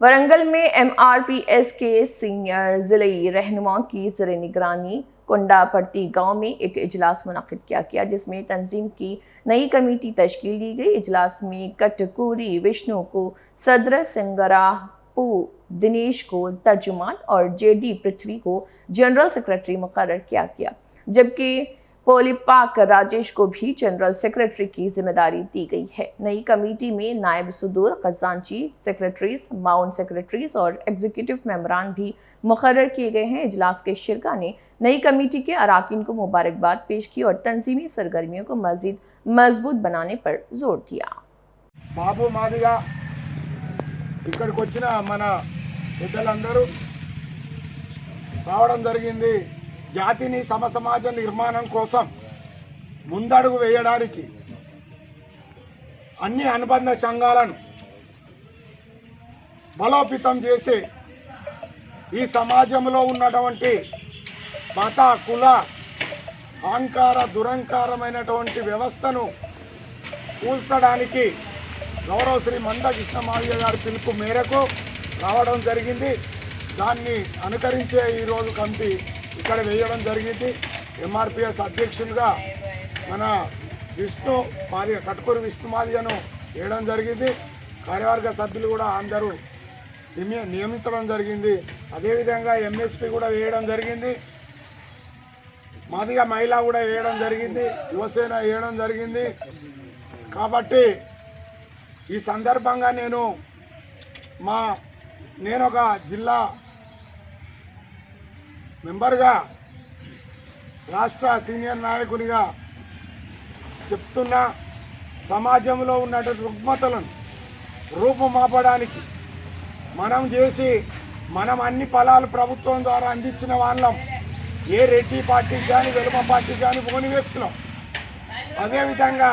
वरंगल में MRPS के senior जिले रहनुमा की ज़ेरे निगरानी कुंडापट्टी गांव में एक इजलास मुनक़िद किया गया, जिसमें तंजीम की नई कमेटी तश्कील दी गई। इजलास में कटकूरी विष्णु को सदर, सिंगरापू दिनेश को तर्जुमान और JD पृथ्वी को जनरल सेक्रेटरी मुकर्रर किया गया, जबकि पोलिपाक राजेश को भी जनरल सेक्रेटरी की जिम्मेदारी दी गई है। नई कमेटी में नायब सदूर, खजांची, सेक्रेटरीज, माउंट सेक्रेटरीज और एग्जीक्यूटिव मेंबरान भी मुकर्रर किए गए हैं। इजलास के शिरका ने नई कमेटी के अराकीन को मुबारकबाद पेश की और तंजीमी सरगर्मियों को मजीद मजबूत बनाने पर जोर दिया। बाबू मादिगा ఇక్కడికి వచ్చిన మన పెద్దలందరూ రావడం జరిగింది। జాతిని సమసమాజ నిర్మాణం కోసం ముందడుగు వేయడానికి అన్ని అనుబంధ సంఘాలను బలోపేతం చేసి ఈ సమాజంలో ఉన్నటువంటి మత కుల అహంకార దురంకారమైనటువంటి వ్యవస్థను కూల్చడానికి గౌరవ శ్రీ మంద కృష్ణమాదిగ గారి పిలుపు మేరకు రావడం జరిగింది। దాన్ని అనుకరించే ఈరోజు కమిటీ ఇక్కడ వేయడం జరిగింది। MRPS అధ్యక్షులుగా మన విష్ణు మాదిగ, కట్కూరు విష్ణు మాదిగను వేయడం జరిగింది। కార్యవర్గ సభ్యులు కూడా అందరూ నియమించడం జరిగింది। అదేవిధంగా MSP కూడా వేయడం జరిగింది। మాదిగ మహిళ కూడా వేయడం జరిగింది। యువసేన వేయడం జరిగింది। కాబట్టి ఈ సందర్భంగా నేను ఒక జిల్లా మెంబర్గా, రాష్ట్ర సీనియర్ నాయకునిగా చెప్తున్నా, సమాజంలో ఉన్నటువంటి రుగ్మతలను రూపుమాపడానికి మనం అన్ని ఫలాలు ప్రభుత్వం ద్వారా అందించిన వాళ్ళం। ఏ రెడ్డి పార్టీకి కానీ, వెలుమ పార్టీకి కానీ పోని వ్యక్తులం। అదేవిధంగా